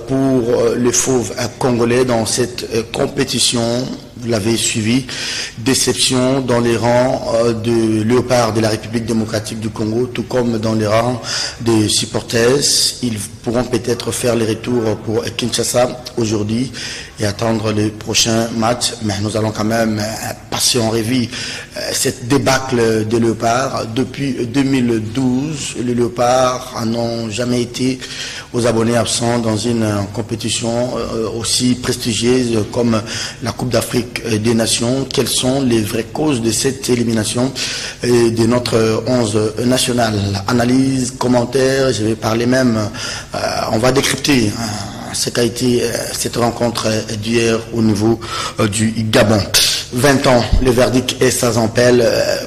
pour les fauves congolais dans cette compétition. Vous l'avez suivi, déception dans les rangs de Léopard de la République démocratique du Congo, tout comme dans les rangs des supporters. Ils pourront peut-être faire les retours pour Kinshasa aujourd'hui et attendre les prochains matchs. Mais nous allons quand même passer en revue cette débâcle des Léopards. Depuis 2012, les Léopards n'ont jamais été aux abonnés absents dans une compétition aussi prestigieuse comme la Coupe d'Afrique des Nations. Quelles sont les vraies causes de cette élimination de notre 11 national? Analyse, commentaire, je vais parler même, on va décrypter ce qu'a été cette rencontre d'hier au niveau du Gabon. 20 ans, le verdict est sans appel,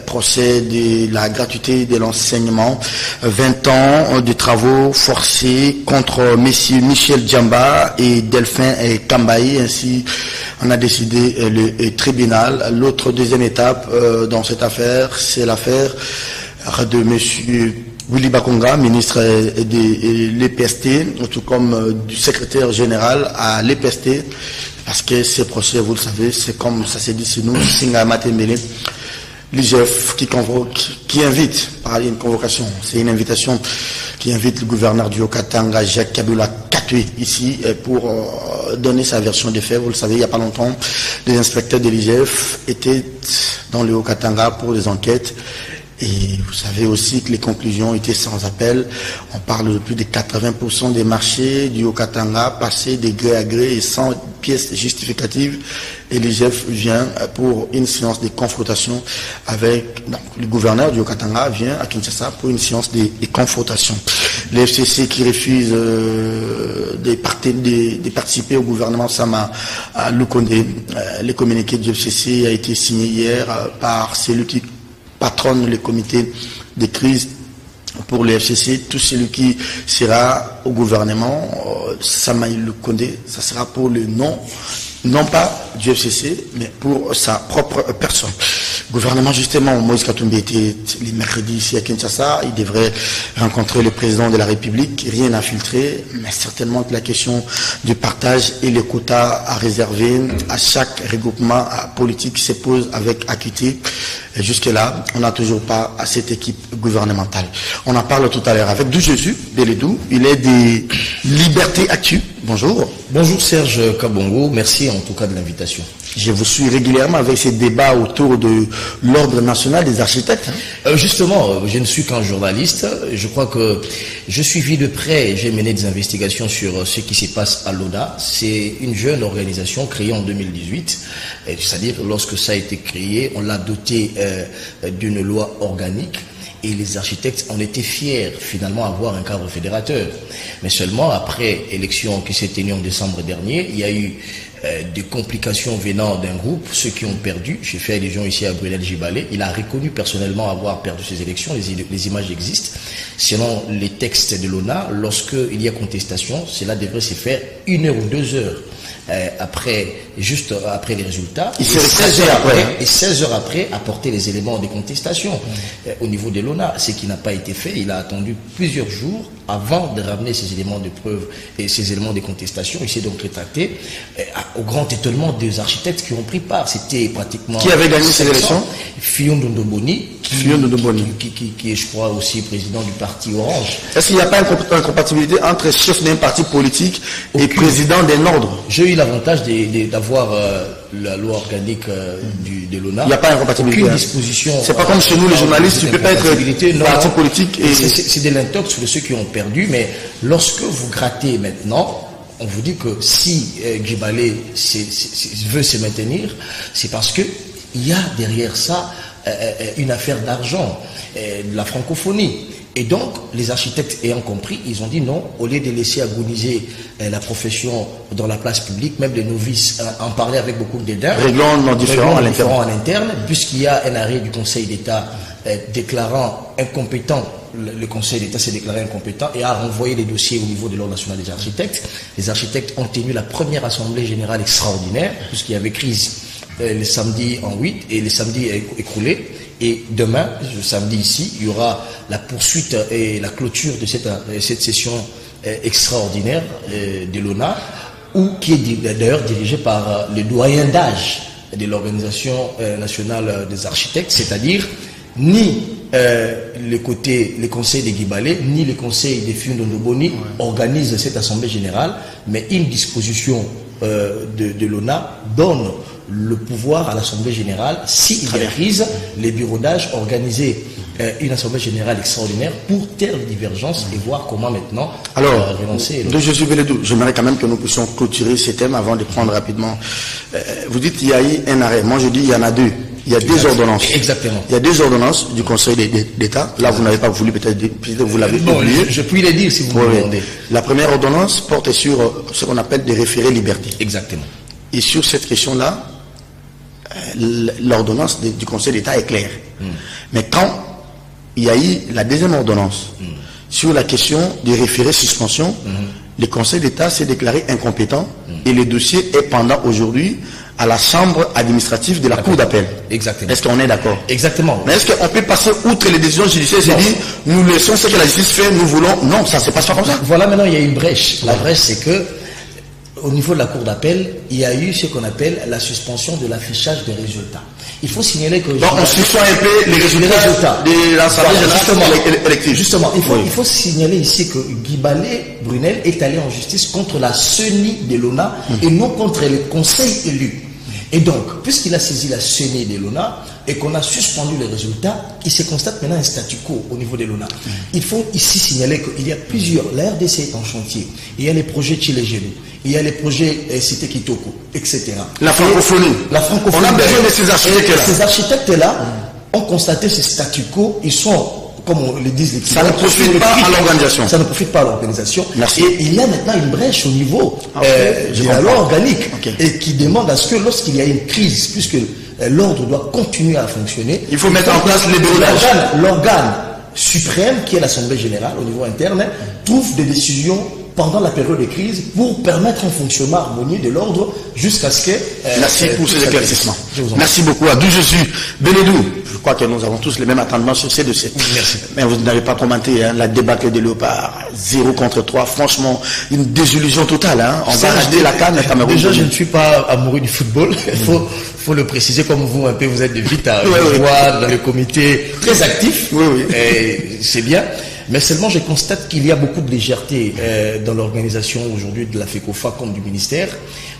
procès de la gratuité de l'enseignement. 20 ans de travaux forcés contre messieurs Michel Djamba et Delphin Kambaï. Ainsi, on a décidé le tribunal. L'autre deuxième étape dans cette affaire, c'est l'affaire de monsieur Willy Bakonga, ministre de l'EPST, tout comme du secrétaire général à l'EPST, parce que ces procès, vous le savez, c'est comme ça s'est dit chez nous, Singa Matembele, l'IGF qui convoque, qui invite, par une convocation, c'est une invitation qui invite le gouverneur du Haut-Katanga, Jacques Kabila Katwe, ici, pour donner sa version des faits. Vous le savez, il n'y a pas longtemps, les inspecteurs de l'IGF étaient dans le Haut-Katanga pour des enquêtes. Et vous savez aussi que les conclusions étaient sans appel. On parle de plus de 80% des marchés du Haut-Katanga passés de gré à gré et sans pièces justificatives. Et l'IGF vient pour une séance de confrontation avec... Donc, le gouverneur du Haut-Katanga vient à Kinshasa pour une séance de confrontation. Les FCC qui refusent de participer au gouvernement Sama Lukonde. Le communiqué du FCC a été signé hier par celui qui patronne le comité de crise pour le FCC. Tout celui qui sera au gouvernement, Samaïl Lukonde, ça sera pour le nom, non pas du FCC, mais pour sa propre personne. Gouvernement, justement, Moïse Katumbi était le mercredi ici à Kinshasa. Il devrait rencontrer le président de la République. Rien n'a filtré, mais certainement que la question du partage et les quotas à réserver à chaque regroupement politique se pose avec acuité. Et jusque-là, on n'a toujours pas à cette équipe gouvernementale. On en parle tout à l'heure avec Dou Jésus, Beledou. Il est des Libertés Actu. Bonjour. Bonjour Serge Kabongo. Merci en tout cas de l'invitation. Je vous suis régulièrement avec ces débats autour de l'ordre national des architectes. Justement, je ne suis qu'un journaliste. Je crois que je suivis de près, j'ai mené des investigations sur ce qui se passe à l'ONA. C'est une jeune organisation créée en 2018. C'est-à-dire, lorsque ça a été créé, on l'a doté d'une loi organique. Et les architectes en étaient fiers, finalement, d'avoir un cadre fédérateur. Mais seulement après l'élection qui s'est tenue en décembre dernier, il y a eu des complications venant d'un groupe, ceux qui ont perdu. J'ai fait allusion ici à Brunel Jibalé. Il a reconnu personnellement avoir perdu ces élections. Les images existent. Selon les textes de l'ONA, lorsqu'il y a contestation, cela devrait se faire 1 heure ou 2 heures. Juste après les résultats, et 16 heures après, apporter les éléments de contestation au niveau de l'ONA, ce qui n'a pas été fait. Il a attendu plusieurs jours avant de ramener ces éléments de preuve et ces éléments de contestation. Il s'est donc rétracté au grand étonnement des architectes qui ont pris part. C'était pratiquement... Qui avait gagné ces élections? Fillon Ndondoboni, qui est, je crois, aussi président du parti Orange. Est-ce qu'il n'y a pas une incompatibilité entre chef d'un parti politique et président d'un ordre? J'ai eu l'avantage d'avoir la loi organique de l'ONA. Il n'y a pas d'incompatibilité. Aucune disposition. C'est pas comme chez nous les journalistes, tu ne peux pas être parti politique. C'est de l'intox sur ceux qui ont perdu, mais lorsque vous grattez maintenant, on vous dit que si Djibalé veut se maintenir, c'est parce qu'il y a derrière ça une affaire d'argent, de la francophonie. Et donc, les architectes ayant compris, ils ont dit non, au lieu de laisser agoniser la profession dans la place publique, même les novices en parler avec beaucoup de dédain. Réglons nos différends à l'interne, puisqu'il y a un arrêt du Conseil d'État déclarant incompétent, le Conseil d'État s'est déclaré incompétent et a renvoyé les dossiers au niveau de l'Ordre national des architectes. Les architectes ont tenu la première assemblée générale extraordinaire, puisqu'il y avait crise le samedi en 8 et le samedi écoulé. Et demain, le samedi ici, il y aura la poursuite et la clôture de cette session extraordinaire de l'ONA, ou qui est d'ailleurs dirigé par le doyen d'âge de l'Organisation nationale des architectes, c'est-à-dire ni les conseils de Guibalé, ni les conseils de Fiondondoboni organisent cette assemblée générale, mais une disposition de l'ONA donne le pouvoir à l'assemblée générale, s'il autorise les bureaux d'âge organiser une assemblée générale extraordinaire pour taire les divergences et voir comment maintenant relancer. De Jésus Beledou, j'aimerais quand même que nous puissions clôturer ces thèmes avant de prendre rapidement. Vous dites qu'il y a eu un arrêt. Moi je dis il y en a deux. Il y a deux ordonnances. Exactement. Il y a deux ordonnances du Conseil d'État. Là, vous n'avez pas voulu, peut-être vous l'avez oublié. Je puis les dire si vous me demandez. La première ordonnance porte sur ce qu'on appelle des référés liberté. Exactement. Et sur cette question-là, l'ordonnance du Conseil d'État est claire. Mais quand il y a eu la deuxième ordonnance sur la question des référés suspension, le Conseil d'État s'est déclaré incompétent et le dossier est pendant aujourd'hui à la chambre administrative de la Cour d'appel. Exactement. Est-ce qu'on est d'accord? Exactement. Mais est-ce qu'on peut passer outre les décisions judiciaires et dire nous laissons ce que la justice fait, nous voulons... Non, ça ne se passe pas comme ça. Voilà, maintenant il y a une brèche. La brèche, c'est que au niveau de la Cour d'appel, il y a eu ce qu'on appelle la suspension de l'affichage des résultats. Il faut signaler que... Donc on suspend un peu les résultats de l'Assemblée générale élective. Justement, il faut signaler ici que Guibalé Brunel est allé en justice contre la CENI de l'ONA et non contre le conseil élu. Et donc, puisqu'il a saisi la CENI de l'ONA et qu'on a suspendu les résultats, il se constate maintenant un statu quo au niveau de l'ONA. Il faut ici signaler qu'il y a plusieurs... La RDC est en chantier. Il y a les projets Tchilé-Gélou. Il y a les projets Cité Kitoko, etc. La francophonie. La francophonie. On a besoin de ces architectes-là. Ces architectes-là ont constaté ce statu quo. Ils sont, comme on le dit, ça ne profite pas à l'organisation. Ça ne profite pas à l'organisation. Merci. Et il y a maintenant une brèche au niveau de la loi organique et qui demande à ce que lorsqu'il y a une crise, puisque l'ordre doit continuer à fonctionner, il faut mettre en place les bureaux d'âge. L'organe suprême, qui est l'Assemblée générale au niveau interne, trouve des décisions pendant la période de crise pour permettre un fonctionnement harmonieux de l'ordre jusqu'à ce que... Merci pour ces éclaircissements. Merci beaucoup. À d'où je suis. Beledou, je crois que nous avons tous les mêmes attendements sur ces dossiers. Merci. Mais vous n'avez pas commenté la débâcle des Léopards. 0 contre 3. Franchement, une désillusion totale. On va racheter la canne à Cameroun. Déjà, je ne suis pas amoureux du football. Il faut le préciser, comme vous, un peu, vous êtes de vite à voir dans le comité très actif. C'est bien. Mais seulement, je constate qu'il y a beaucoup de légèreté dans l'organisation aujourd'hui de la FECOFA comme du ministère.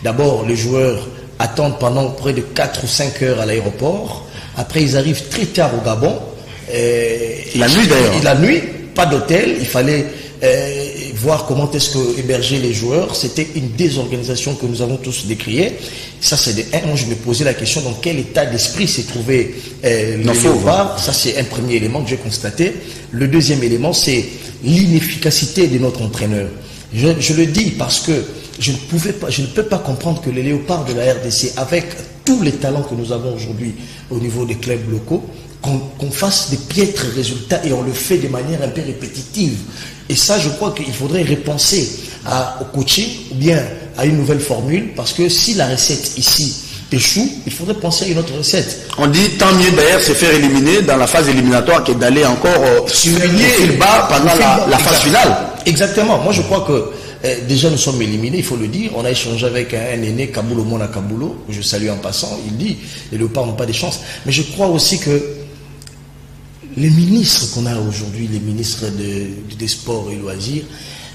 D'abord, les joueurs attendent pendant près de 4 ou 5 heures à l'aéroport. Après, ils arrivent très tard au Gabon. La nuit d'ailleurs. La nuit, pas d'hôtel. Il fallait voir comment est-ce que héberger les joueurs. C'était une désorganisation que nous avons tous décriée. Ça, c'est de un. Moi, je me posais la question dans quel état d'esprit s'est trouvé les Léopards. Ça, c'est un premier élément que j'ai constaté. Le deuxième élément, c'est l'inefficacité de notre entraîneur. Je le dis parce que je ne peux pas comprendre que les Léopards de la RDC, avec tous les talents que nous avons aujourd'hui au niveau des clubs locaux, qu'on fasse des piètres résultats et on le fait de manière un peu répétitive. Et ça, je crois qu'il faudrait repenser au coaching ou bien à une nouvelle formule, parce que si la recette ici échoue, il faudrait penser à une autre recette. On dit tant mieux d'ailleurs se faire éliminer dans la phase éliminatoire que d'aller encore souligner le bas pendant la phase finale. Exactement. Moi, je crois que déjà nous sommes éliminés, il faut le dire. On a échangé avec un aîné, Kaboulo Mona Kaboulo, que je salue en passant. Il dit les Léopards n'ont pas de chance. Mais je crois aussi que les ministres qu'on a aujourd'hui, les ministres des sports et loisirs,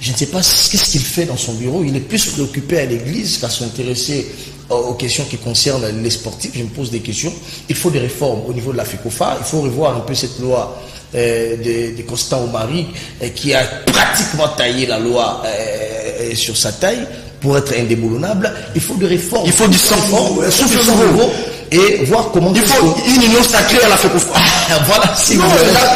je ne sais pas qu'est-ce qu'il fait dans son bureau. Il est plus préoccupé à l'église qu'à s'intéresser aux questions qui concernent les sportifs. Je me pose des questions. Il faut des réformes au niveau de la FECOFA. Il faut revoir un peu cette loi de Constant Omari qui a pratiquement taillé la loi sur sa taille pour être indéboulonnable. Il faut des réformes. Il faut du sang nouveau. Et voir comment... Il faut une union sacrée à la FECOFA. Voilà.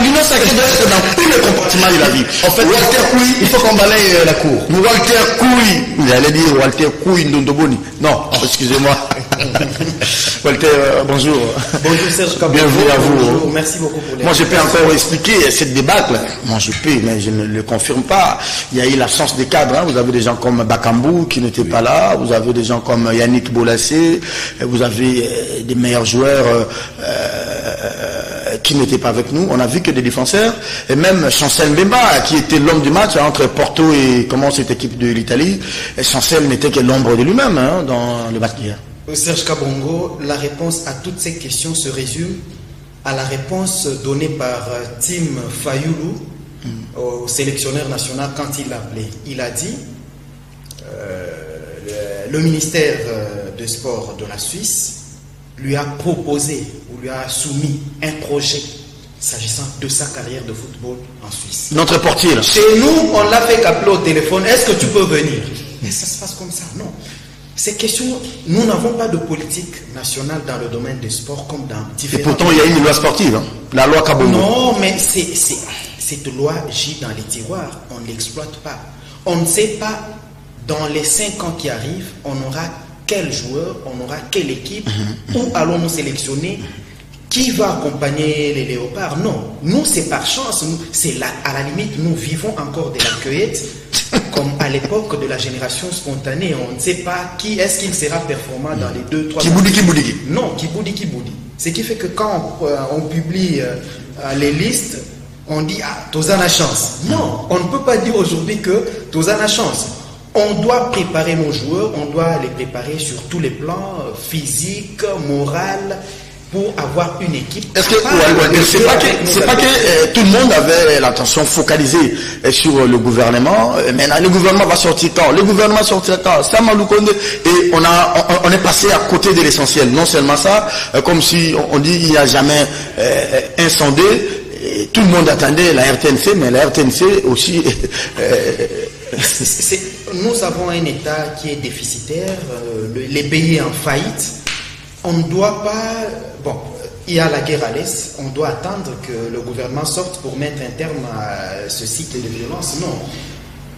L'union sacrée doit être dans tous les compartiments de la vie. En fait, Walter Couille, il faut qu'on balaye la cour. Walter Couille, j'allais dire Walter Couille Ndondoboni. Non, excusez-moi. Walter, bonjour. Bonjour Serge Kabou. Bienvenue à vous. Bonjour, merci beaucoup pour les... Moi, je peux encore expliquer cette débâcle. Moi, je peux, mais je ne le confirme pas. Il y a eu l'absence des cadres. Vous avez des gens comme Bakambou qui n'étaient pas là. Vous avez des gens comme Yannick Bolassé. Vous avez des meilleurs joueurs qui n'était pas avec nous. On a vu que des défenseurs, et même Chancel Mbemba, qui était l'homme du match entre Porto et cette équipe de l'Italie, Chancel n'était que l'ombre de lui-même dans le match d'hier. Serge Kabongo, la réponse à toutes ces questions se résume à la réponse donnée par Tim Fayoulou au sélectionneur national quand il l'a appelé. Il a dit le ministère des Sports de la Suisse lui a proposé ou lui a soumis un projet s'agissant de sa carrière de football en Suisse. Notre portier là. Chez nous, on l'a fait qu'appeler au téléphone. Est-ce que tu peux venir? Mais ça se passe comme ça, non. Ces questions, nous n'avons pas de politique nationale dans le domaine des sports comme dans différents... Et pourtant, il y a une loi sportive, la loi Kabongo. Non, mais cette loi gît dans les tiroirs. On ne l'exploite pas. On ne sait pas, dans les 5 ans qui arrivent, on aura quel joueur, on aura quelle équipe, où allons-nous sélectionner, qui va accompagner les léopards. Non, nous, c'est par chance. À la limite, nous vivons encore de la cueillette, comme à l'époque de la génération spontanée. On ne sait pas qui est-ce qu'il sera performant dans les 2-3 ans. Kiboudi. Non, Kiboudi. Ce qui fait que quand on publie les listes, on dit « Ah, Tozan a chance ». Non, on ne peut pas dire aujourd'hui que Tozan a chance. On doit préparer nos joueurs, on doit les préparer sur tous les plans, physique, moral, pour avoir une équipe. Est-ce que c'est pas que tout le monde avait l'attention focalisée sur le gouvernement. Maintenant, le gouvernement va sortir quand? Le gouvernement sortira quand? Samalou Kondé. Et on est passé à côté de l'essentiel. Non seulement ça, comme si on dit il n'y a jamais incendé. Tout le monde attendait la RTNC, mais la RTNC aussi. Nous avons un État qui est déficitaire, les pays en faillite. On ne doit pas... Bon, il y a la guerre à l'Est, on doit attendre que le gouvernement sorte pour mettre un terme à ce cycle de violence. Non.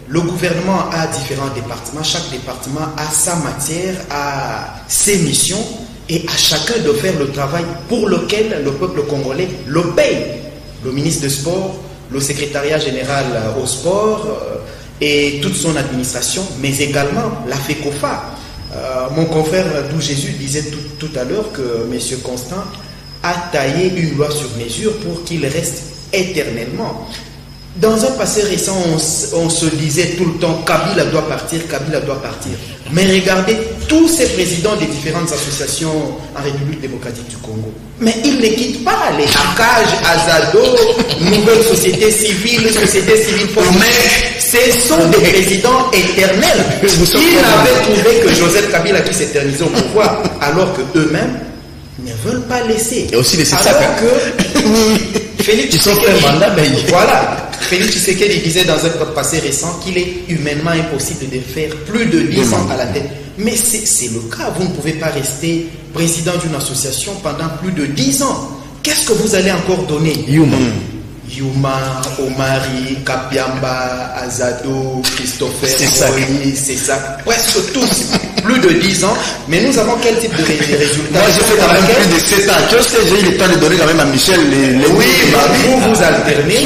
Le gouvernement a différents départements, chaque département a sa matière, a ses missions, et à chacun de faire le travail pour lequel le peuple congolais le paye. Le ministre des Sports, le secrétariat général au sport et toute son administration, mais également la FECOFA. Mon confrère Dou Jésus disait tout à l'heure que M. Constant a taillé une loi sur mesure pour qu'il reste éternellement. Dans un passé récent, on se disait tout le temps Kabila doit partir. Mais regardez tous ces présidents des différentes associations en République démocratique du Congo. Mais ils ne quittent pas les Akaj, Azado, Nouvelle Société Civile mais ce sont des présidents éternels. Ils avaient trouvé que Joseph Kabila qui s'éternisait au pouvoir, alors que eux-mêmes ne veulent pas laisser. Et aussi les alors que Félix Félix Tshisekedi disait dans un passé récent qu'il est humainement impossible de faire plus de 10 ans à la tête. Mais c'est le cas. Vous ne pouvez pas rester président d'une association pendant plus de 10 ans. Qu'est-ce que vous allez encore donner? Yuma, Omari, Kapiamba, Azado, Christopher, c'est ça. Presque tous, plus de 10 ans. Mais nous avons quel type de résultats? Moi, je fais quand même plus de 7 ans. Tu sais, j'ai eu le temps de donner quand même à Michel vous alternez.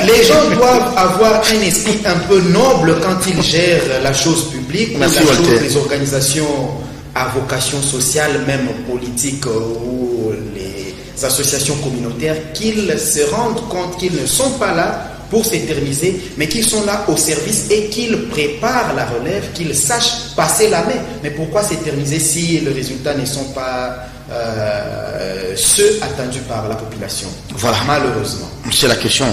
Les gens doivent avoir un esprit un peu noble quand ils gèrent la chose publique, les organisations à vocation sociale, même politique ou les associations communautaires, qu'ils se rendent compte qu'ils ne sont pas là pour s'éterniser, mais qu'ils sont là au service et qu'ils préparent la relève, qu'ils sachent passer la main. Mais pourquoi s'éterniser si les résultats ne sont pas ceux attendus par la population? Voilà. Malheureusement. C'est la question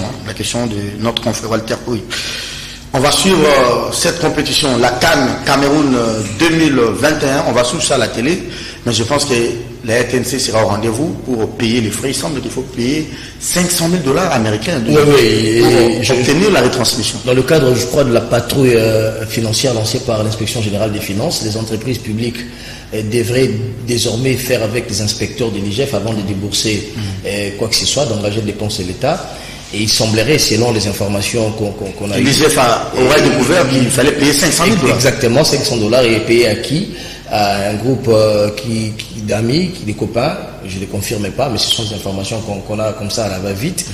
de notre confrère Walter Pouy. On va suivre cette compétition, la CAN Cameroun 2021. On va suivre ça à la télé, mais je pense que la RTNC sera au rendez-vous pour payer les frais. Il semble qu'il faut payer 500 000 $ américains pour obtenir la retransmission. Dans le cadre, je crois, de la patrouille financière lancée par l'Inspection générale des finances, les entreprises publiques devraient désormais faire avec les inspecteurs de l'IGF avant de débourser quoi que ce soit, d'engager des dépenses de l'État. Et il semblerait, selon les informations qu'on a eues... L'IGF aurait découvert qu'il fallait payer 500 000 $. Exactement, 500 $ et payer à qui? À un groupe d'amis, des copains, je ne les confirme pas, mais ce sont des informations qu'on a comme ça à la va-vite,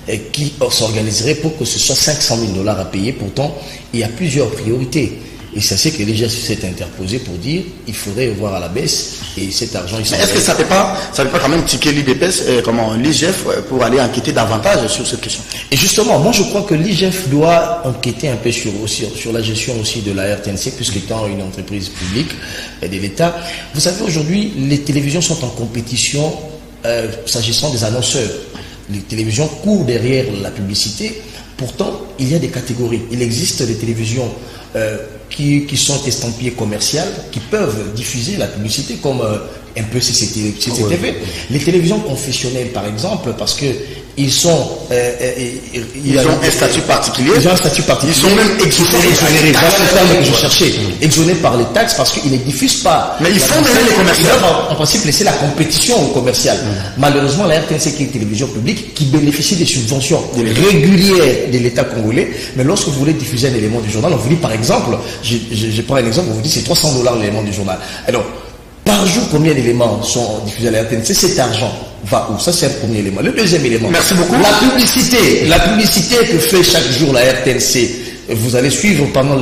et qui s'organiserait pour que ce soit 500 000 $ à payer. Pourtant, il y a plusieurs priorités. Et c'est ce que l'IGF s'est interposé pour dire il faudrait voir à la baisse et cet argent... Mais est-ce que ça ne peut pas quand même tiquer l'IGF pour aller enquêter davantage sur cette question? Et justement, moi je crois que l'IGF doit enquêter un peu sur la gestion aussi de la RTNC, puisqu'étant une entreprise publique de l'État. Vous savez, aujourd'hui, les télévisions sont en compétition s'agissant des annonceurs. Les télévisions courent derrière la publicité. Pourtant, il y a des catégories. Il existe des télévisions qui sont estampillées commerciales, qui peuvent diffuser la publicité comme un peu CCTV. Les télévisions confessionnelles, par exemple, parce que ils ont un statut particulier. Ils ont un statut particulier. Ils sont même exonérés. Voilà le terme que je cherchais. Exonérés par les taxes parce qu'ils ne diffusent pas. Mais ils font même les commerciaux. Ils doivent en principe laisser la compétition aux commerciales. Malheureusement, la RTNC, qui est une télévision publique, qui bénéficie des subventions régulières de l'État congolais, mais lorsque vous voulez diffuser un élément du journal, on vous dit par exemple, je prends un exemple, on vous dit c'est $300 l'élément du journal. Alors, par jour, combien d'éléments sont diffusés à la RTNC? Cet argent va où? Ça, c'est le premier élément. Le deuxième élément. Merci beaucoup. La publicité que fait chaque jour la RTNC. Vous allez suivre pendant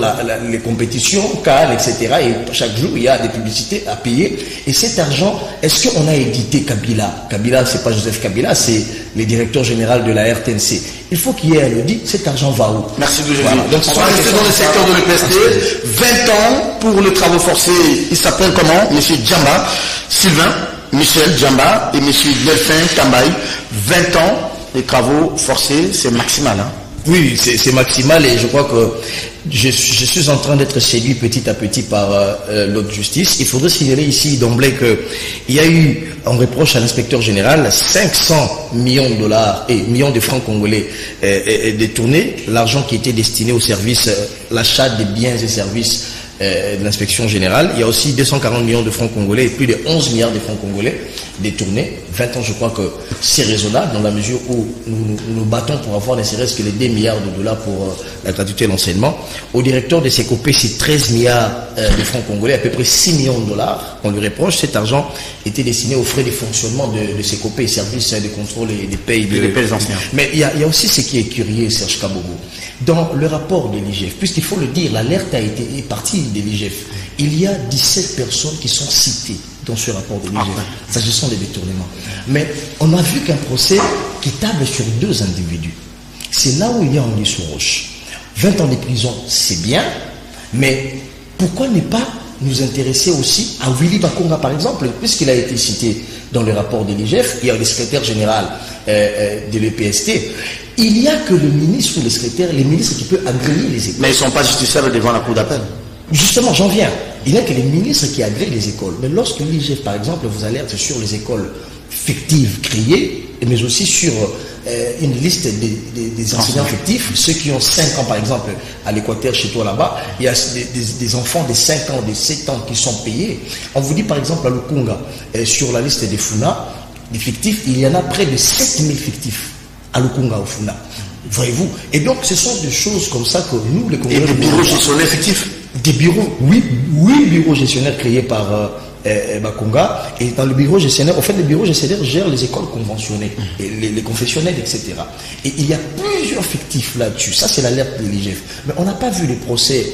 les compétitions, Cannes, etc. Et chaque jour, il y a des publicités à payer. Et cet argent, est-ce qu'on a édité Kabila? Kabila, c'est pas Joseph Kabila, c'est le directeur général de la RTNC. Il faut qu'il y ait un audit. Cet argent va où? Merci de voilà. Donc, on va rester dans le secteur de l'EPST. 20 ans pour le travaux forcés. Il s'appelle comment? Monsieur Djamba, Sylvain, Michel Djamba et Monsieur Delphin Kambaï. 20 ans, les travaux forcés, c'est maximal, hein? Oui, c'est maximal et je crois que je suis en train d'être séduit petit à petit par l'autre justice. Il faudrait signaler ici d'emblée qu'il y a eu, on reproche à l'inspecteur général, 500 millions de dollars et millions de francs congolais détournés, l'argent qui était destiné au service, l'achat des biens et services de l'inspection générale. Il y a aussi 240 millions de francs congolais et plus de 11 milliards de francs congolais détournés. 20 ans, je crois que c'est raisonnable dans la mesure où nous nous battons pour avoir ne serait-ce que les 2 milliards de dollars pour la gratuité et l'enseignement. Au directeur de Secopé, c'est 13 milliards de francs congolais, à peu près 6 millions de dollars. On lui reproche, cet argent était destiné aux frais de fonctionnement de Secopé, services de contrôle et des payes des enseignants. Mais il y a aussi ce qui est curieux, Serge Kabogo. Dans le rapport de l'IGF, puisqu'il faut le dire, l'alerte est partie de l'IGF. Il y a 17 personnes qui sont citées dans ce rapport de l'IGF, s'agissant des détournements. Mais on a vu qu'un procès qui table sur 2 individus. C'est là où il y a anguille sous roche. 20 ans de prison, c'est bien, mais pourquoi ne pas nous intéresser aussi à Willy Bakonga, par exemple, puisqu'il a été cité dans le rapport de l'IGF, il y a le secrétaire général de l'EPST. Il n'y a que le ministre ou le secrétaire, les ministres qui peuvent agréer les écoles. Mais ils ne sont pas justiciables devant la cour d'appel. Justement, j'en viens. Il n'y a que les ministres qui agréent les écoles. Mais lorsque l'IGF, par exemple, vous alerte sur les écoles fictives créées, mais aussi sur une liste des enseignants fictifs, ceux qui ont 5 ans, par exemple, à l'Équateur, chez toi là-bas, il y a des enfants de 5 ans, de 7 ans qui sont payés. On vous dit, par exemple, à Lukunga, sur la liste des FUNA, des fictifs, il y en a près de 7000 fictifs à Lukunga, au FUNA. Voyez-vous? Et donc, ce sont des choses comme ça que nous, les Congolais... Et des bureaux gestionnaires fictifs? Des bureaux, oui, bureaux gestionnaires créés par Bakonga. Et dans le bureau gestionnaire, en fait, le bureau gestionnaire gère les écoles conventionnées, et les confessionnels, etc. Et il y a plusieurs fictifs là-dessus. Ça, c'est l'alerte de l'IGF. Mais on n'a pas vu les procès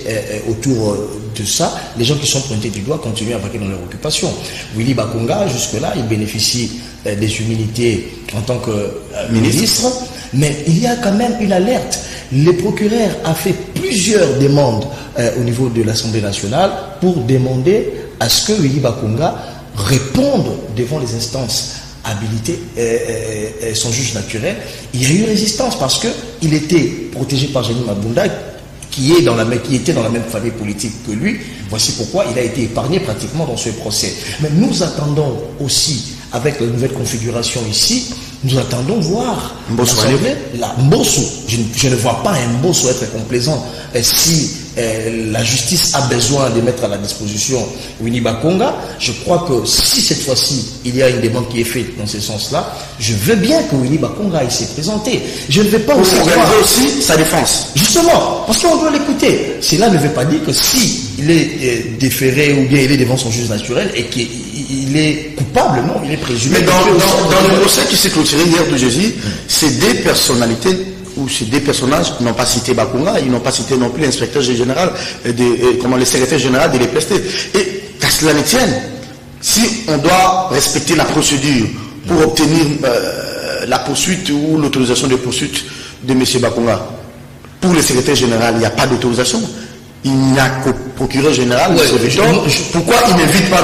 autour de ça. Les gens qui sont pointés du doigt continuent à vaquer dans leur occupation. Willy Bakonga, jusque-là, il bénéficie des immunités en tant que ministre. Mais il y a quand même une alerte. Le procureur a fait plusieurs demandes au niveau de l'Assemblée nationale pour demander à ce que Willy Bakonga réponde devant les instances habilitées, son juge naturel. Il y a eu résistance parce qu'il était protégé par Génie Mabunda, qui était dans la même famille politique que lui. Voici pourquoi il a été épargné pratiquement dans ce procès. Mais nous attendons aussi, avec la nouvelle configuration ici, nous attendons voir Mbosso. Je ne vois pas un Mbosso être complaisant si la justice a besoin de mettre à la disposition Willy Bakonga. Je crois que si cette fois-ci il y a une demande qui est faite dans ce sens-là, je veux bien que Willy Bakonga aille se présenter. Je ne vais pas aussi sa défense. Justement, parce qu'on doit l'écouter. Cela ne veut pas dire que si il est déféré ou bien il est devant son juge naturel et qu'il est coupable, non, il est présumé. Mais dans le procès qui s'est clôturé hier de jeudi, c'est des personnalités où ces deux personnages n'ont pas cité Bakunga, ils n'ont pas cité non plus l'inspecteur général, le secrétaire général de l'EPST. Et qu'à cela ne tienne, si on doit respecter la procédure pour obtenir la poursuite ou l'autorisation de poursuite de M. Bakunga, pour le secrétaire général, il n'y a pas d'autorisation. Il n'y a qu'au procureur général. Pourquoi il n'invite pas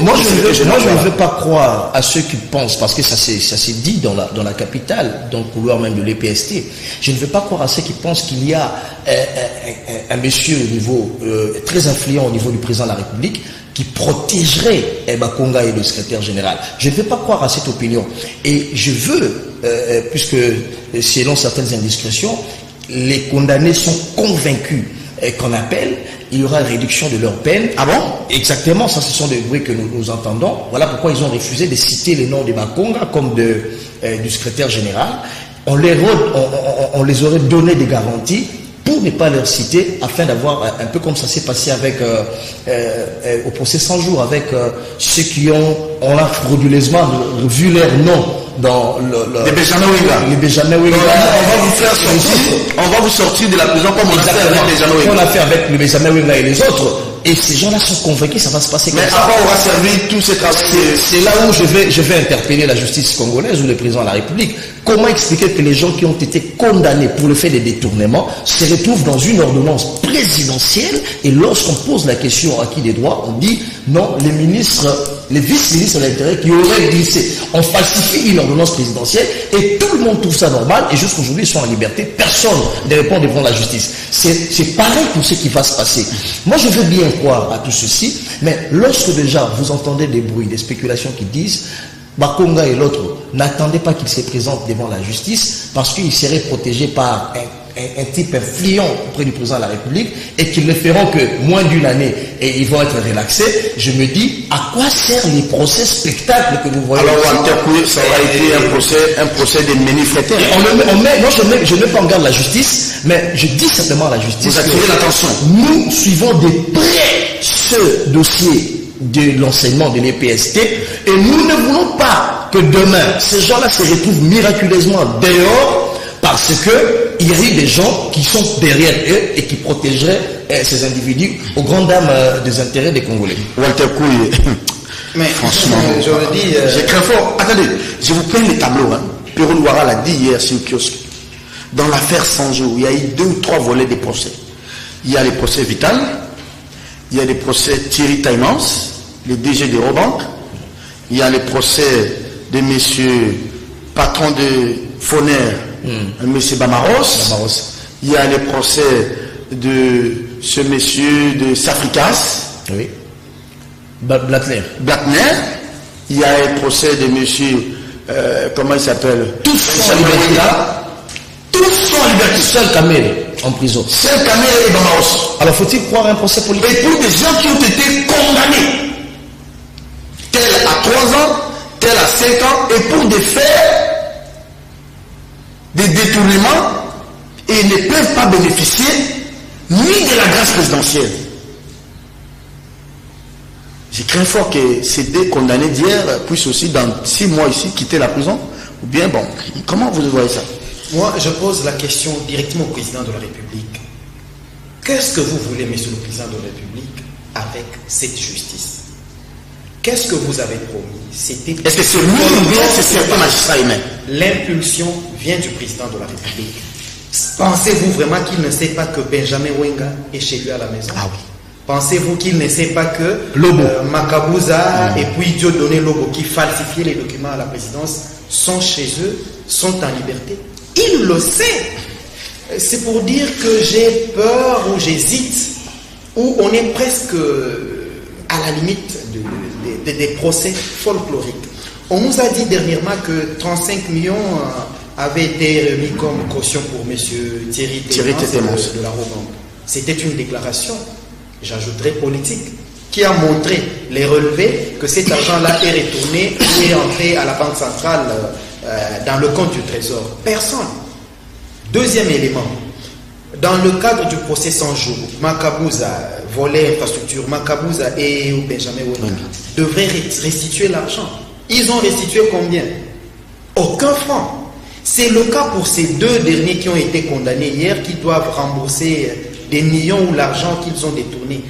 moi, je ne veux pas croire à ceux qui pensent, parce que ça s'est dit dans la capitale, dans le couloir même de l'EPST. Je ne veux pas croire à ceux qui pensent qu'il y a un monsieur au niveau très influent au niveau du président de la République qui protégerait Bakunga et le secrétaire général. Je ne veux pas croire à cette opinion. Et je veux, puisque selon certaines indiscrétions, les condamnés sont convaincus qu'on appelle, il y aura une réduction de leur peine. Ah bon? Exactement, ça ce sont des bruits que nous entendons. Voilà pourquoi ils ont refusé de citer les noms de Bakunga comme du secrétaire général. On les aurait donné des garanties pour ne pas leur citer, afin d'avoir un peu comme ça s'est passé avec au procès 100 jours, avec ceux qui on a frauduleusement vu leur nom dans les Benjamin Wenga. Les Benjamin Wenga. On va vous sortir de la prison comme on l'a fait avec Benjamin Wenga. On l'a fait avec le Benjamin Wenga et les autres. Et ces gens-là sont convaincus que ça va se passer comme ça. Mais à quoi aura servi tous ces travaux? C'est là où je vais interpeller la justice congolaise ou le président de la République. Comment expliquer que les gens qui ont été condamnés pour le fait des détournements se retrouvent dans une ordonnance présidentielle, et lorsqu'on pose la question à qui des droits, on dit non, les vice-ministres de l'Intérieur qui auraient glissé. On falsifie une ordonnance présidentielle et tout le monde trouve ça normal, et jusqu'aujourd'hui ils sont en liberté, personne ne répond devant la justice. C'est pareil pour ce qui va se passer. Moi je veux bien croire à tout ceci, mais lorsque déjà vous entendez des bruits, des spéculations qui disent Bakunga et l'autre, n'attendez pas qu'il se présente devant la justice parce qu'il serait protégé par un type influent auprès du président de la République et qu'ils ne feront que moins d'une année et ils vont être relaxés. Je me dis, à quoi servent les procès spectacles que vous voyez? Alors, Walter Kouy, ça aura été un procès de ménifrétaires. Je ne mets pas en garde la justice, mais je dis simplement à la justice. Vous attirez l'attention. Nous suivons de près ce dossier de l'enseignement de l'EPST et nous ne voulons pas que demain ces gens-là se retrouvent miraculeusement dehors parce qu'il y a eu des gens qui sont derrière eux et qui protégeraient ces individus aux grandes dames des intérêts des Congolais. Walter Kouy, mais franchement, je le dis, j'ai très fort. Attendez, je vous prends les tableaux. Perron Ouara l'a dit hier sur le kiosque. Dans l'affaire 100 jours, il y a eu 2 ou 3 volets des procès. Il y a les procès Vital, il y a les procès Thierry Taïmans, les DG de Robank, il y a les procès de messieurs patron de Foner, monsieur Bamaros, il y a les procès de ce monsieur de Safricas, oui. Blattner, il y a les procès de monsieur, comment il s'appelle, tous sont en liberté. Tous sont en liberté. Seul Kamel en prison. Seul Kamel et Bamaros. Alors faut-il croire à un procès politique? Et pour des gens qui ont été condamnés, tel à 3 ans, tel à 5 ans, et pour des faits, des détournements, et ils ne peuvent pas bénéficier ni de la grâce présidentielle. Je crains fort que ces 2 condamnés d'hier puissent aussi, dans 6 mois ici, quitter la prison. Ou bien, bon, comment vous voyez ça? Moi, je pose la question directement au président de la République. Qu'est-ce que vous voulez, monsieur le président de la République, avec cette justice? Qu'est-ce que vous avez promis? Est-ce que c'est lui ou bien c'est certains magistrats humains? L'impulsion vient du président de la République. Pensez-vous vraiment qu'il ne sait pas que Benjamin Wenga est chez lui à la maison? Ah oui. Pensez-vous qu'il ne sait pas que Makabouza et puis Dieudonné Lobo, qui falsifiaient les documents à la présidence, sont chez eux, sont en liberté? Il le sait. C'est pour dire que j'ai peur ou j'hésite, ou on est presque à la limite des procès folkloriques. On nous a dit dernièrement que 35 millions avaient été remis comme caution pour M. Thierry Témence de la Robank. C'était une déclaration, j'ajouterais politique, qui a montré les relevés que cet argent-là est retourné ou est entré à la Banque centrale dans le compte du Trésor. Personne. Deuxième élément, dans le cadre du procès 100 jours, Makabouza, volet infrastructure, Makabouza et Benjamin Wenga devraient restituer l'argent. Ils ont restitué combien? Aucun franc. C'est le cas pour ces deux derniers qui ont été condamnés hier, qui doivent rembourser des millions ou l'argent qu'ils ont détourné.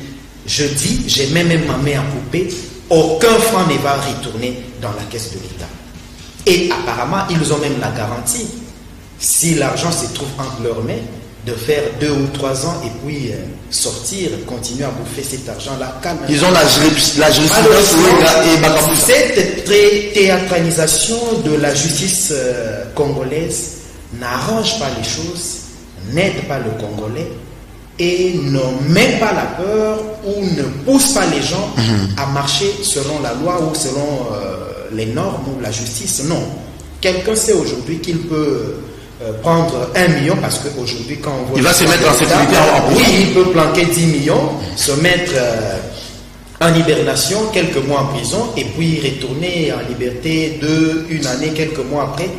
Je dis, j'ai même ma main à couper, aucun franc ne va retourner dans la caisse de l'État. Et apparemment, ils ont même la garantie, si l'argent se trouve entre leurs mains, de faire 2 ou 3 ans et puis sortir, continuer à bouffer cet argent-là calmement. Ils ont la jurisprudence. Cette théâtralisation de la justice congolaise n'arrange pas les choses, n'aide pas le Congolais et ne met pas la peur ou ne pousse pas les gens à marcher selon la loi ou selon les normes ou la justice. Non. Quelqu'un sait aujourd'hui qu'il peut prendre 1 million parce qu'aujourd'hui, quand on voit... Il va se mettre en sécurité en prison. Oui, il peut planquer 10 millions, se mettre en hibernation, quelques mois en prison, et puis retourner en liberté 1 année, quelques mois après,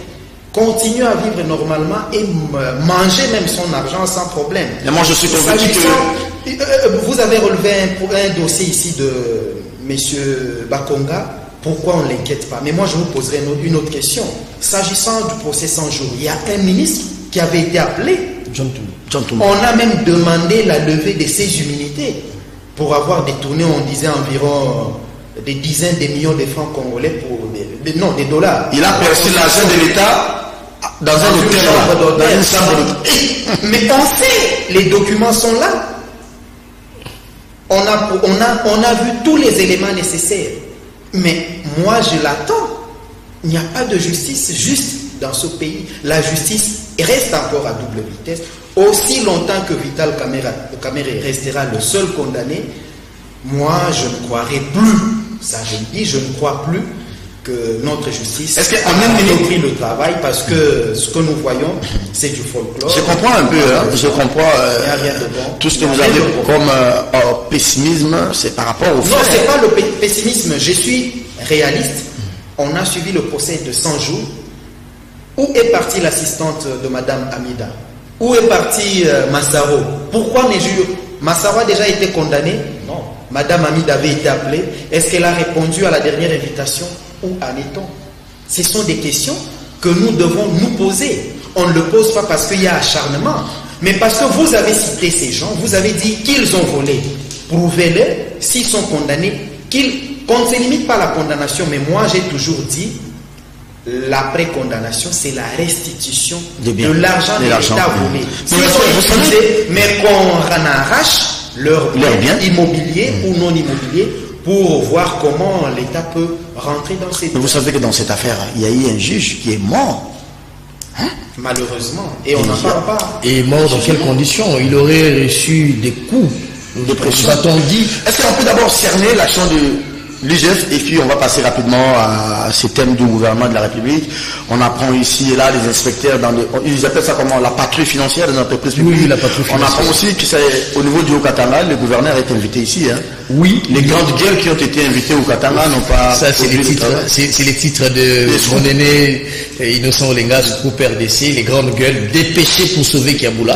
continuer à vivre normalement et manger même son argent sans problème. Et moi, je suis convaincu que... Vous avez relevé un dossier ici de M. Bakonga. Pourquoi on ne l'inquiète pas? Mais moi, je vous poserai une autre question. S'agissant du procès 100 jours, il y a un ministre qui avait été appelé. John Touma. On a même demandé la levée de ses immunités pour avoir détourné, on disait, environ des dizaines de millions de francs congolais pour des dollars. Il a perçu l'argent de l'État dans un hôtel. Mais on sait, les documents sont là. On a vu tous les éléments nécessaires. Mais moi, je l'attends. Il n'y a pas de justice juste dans ce pays. La justice reste encore à double vitesse. Aussi longtemps que Vital Kamerhe restera le seul condamné, moi, je ne croirai plus. Ça, je le dis, je ne crois plus que notre justice a repris le travail parce que ce que nous voyons, c'est du folklore. Je comprends un peu, je comprends tout ce que vous avez comme pessimisme, c'est par rapport au fait. Non, c'est pas le pessimisme, je suis réaliste. On a suivi le procès de 100 jours. Où est partie l'assistante de Madame Amida? Où est parti Massaro? Pourquoi les juges? Massaro a déjà été condamné? Non. Madame Amida avait été appelée. Est-ce qu'elle a répondu à la dernière invitation? Où en est-on? Ce sont des questions que nous devons nous poser. On ne le pose pas parce qu'il y a acharnement, mais parce que vous avez cité ces gens, vous avez dit qu'ils ont volé. Prouvez-le, s'ils sont condamnés, qu'on ne se limite pas à la condamnation. Mais moi, j'ai toujours dit, l'après-condamnation, c'est la restitution de l'argent de l'État volé. Mais qu'on en arrache leur bien immobilier ou non immobilier, pour voir comment l'État peut rentrer dans ces... Mais vous savez que dans cette affaire, il y a eu un juge qui est mort. Malheureusement. Et on n'en parle pas. Et mort dans quelles conditions? Il aurait reçu des coups de pression. Est-ce qu'on peut d'abord cerner l'action de l'IGF et puis on va passer rapidement à ces thèmes du gouvernement de la République. On apprend ici et là les inspecteurs dans ils appellent ça comment? La patrouille financière des entreprises publiques. Oui, la patrouille financière. On apprend aussi que c'est au niveau du Haut-Katanga, le gouverneur est invité ici. Oui. Les grandes gueules qui ont été invitées au Katanga n'ont pas... Ça, c'est les titres de mon aîné Innocent Olenga, groupe RDC, les grandes gueules dépêchées pour sauver Kiaboula.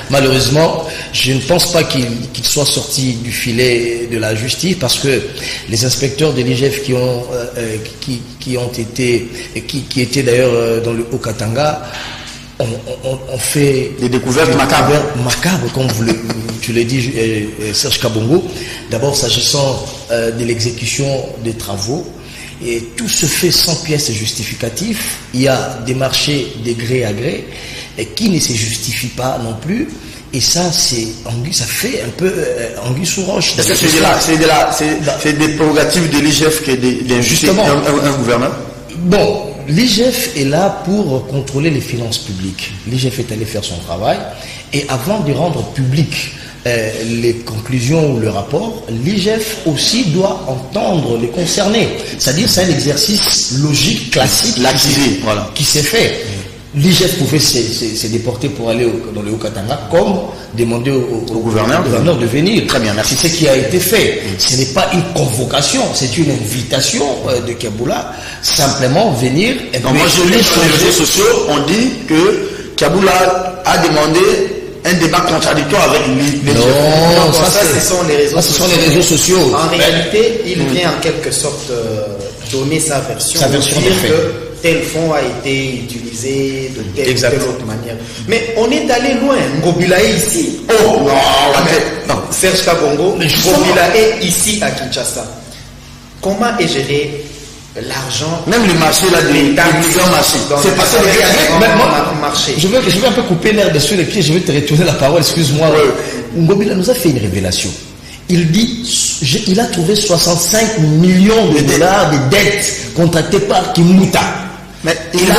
Malheureusement, je ne pense pas qu'il soit sorti du filet de la justice parce que les inspecteurs de l'IGF qui étaient d'ailleurs dans le Haut-Katanga on fait des découvertes macabres, comme tu l'as dit, Serge Kabongo. D'abord, s'agissant de l'exécution des travaux, et tout se fait sans pièces justificatives. Il y a des marchés de gré à gré et qui ne se justifient pas non plus. Et ça, ça fait un peu anguille sous roche. Est-ce que c'est des prérogatives de l'IGF qui est d'injuster un gouverneur? Bon, l'IGF est là pour contrôler les finances publiques. L'IGF est allé faire son travail. Et avant de rendre public les conclusions ou le rapport, l'IGF aussi doit entendre les concernés. C'est-à-dire c'est un exercice logique, classique, qui s'est fait. L'IGF pouvait se déporter pour aller dans le Haut-Katanga, comme demander au gouverneur de venir. Très bien, merci. C'est ce qui a été fait. Ce n'est pas une convocation, c'est une invitation de Kiaboula, simplement venir. Donc moi je lis sur les réseaux sociaux, on dit que Kiaboula a demandé un débat contradictoire avec lui. Non, ce sont les réseaux sociaux. En réalité, il vient en quelque sorte donner sa version. Sa version dire que tel fonds a été utilisé de telle autre manière. Mais on est allé loin. Ngobila est ici. Oh non, Serge Kabongo, Ngobila est ici à Kinshasa. Comment est géré l'argent? Même le marché là, des grands marchés. C'est passé le marché. Je vais un peu couper l'air dessus les pieds, je vais te retourner la parole, excuse-moi. Ngobila nous a fait une révélation. Il dit, il a trouvé 65 millions de dollars de dettes contractées par Kimbuta. Mais il a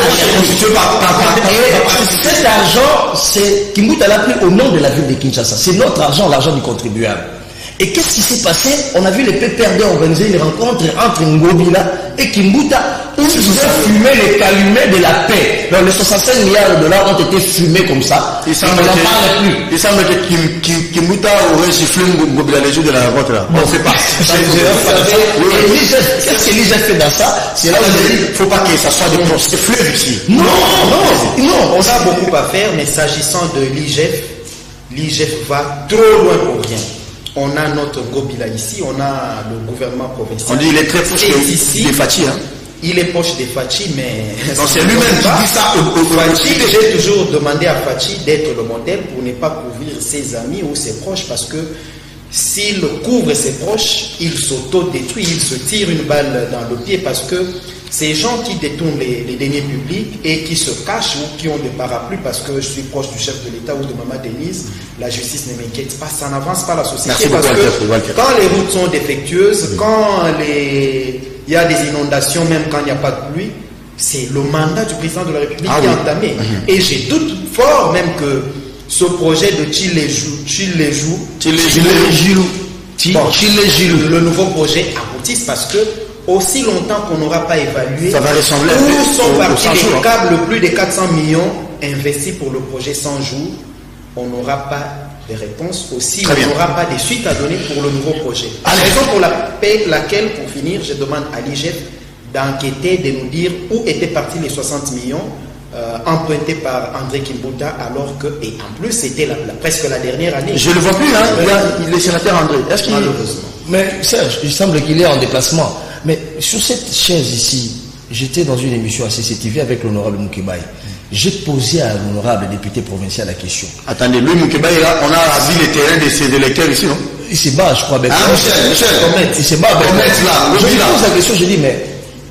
cet argent, c'est Kimbuta l'a pris au nom de la ville de Kinshasa. C'est notre argent, l'argent du contribuable. Et qu'est-ce qui s'est passé? On a vu les PPRD organiser une rencontre entre Ngobila et Kimbuta où ils ont fumé les calumets de la paix. Donc les 65 milliards de dollars ont été fumés comme ça. Il semble que Kimbuta aurait sifflé Ngobila les jours de la rencontre là. Bon, c'est pas. Qu'est-ce que l'IGF fait dans ça? C'est là où il ne faut pas que ça soit des fleuves ici. Non. On a beaucoup à faire, mais s'agissant de l'IGF va trop loin pour rien. On a notre Ngobila ici, on a le gouvernement provincial. On dit il est très proche des Fachi. Hein? Il est proche des Fachi, mais... c'est lui-même qui dit ça au Fachi. J'ai toujours demandé à Fachi d'être le modèle pour ne pas couvrir ses amis ou ses proches, parce que s'il couvre ses proches, il s'auto-détruit, il se tire une balle dans le pied, parce que ces gens qui détournent les deniers publics et qui se cachent ou qui ont des parapluies parce que je suis proche du chef de l'État ou de Maman Denise, la justice ne m'inquiète pas, ça n'avance pas la société. Merci parce beaucoup, que quand les routes sont défectueuses, quand il y a des inondations, même quand il n'y a pas de pluie, c'est le mandat du président de la République qui est entamé. Et j'ai doute fort même que ce projet de Chilejou, le nouveau projet aboutisse, parce que aussi longtemps qu'on n'aura pas évalué ça va ressembler où sont partis les câbles, plus de 400 millions investis pour le projet 100 jours, on n'aura pas de réponse. Aussi, on n'aura pas de suite à donner pour le nouveau projet. Raison pour laquelle, pour finir, je demande à l'IGF d'enquêter, de nous dire où étaient partis les 60 millions empruntés par André Kimbuta, alors que, et en plus, c'était presque la dernière année. Je ne le vois plus, il est le sénateur André. Est-ce qu'il Mais Serge, il semble qu'il est en déplacement. Mais sur cette chaise ici, j'étais dans une émission à CCTV avec l'honorable Moukebaye. J'ai posé à l'honorable député provincial la question. Attendez, lui Moukebaye, là, on a vu les terrains de ses électeurs ici, non? Il se bat, je crois. Michel, il se bat. Je lui pose la question, je dis, mais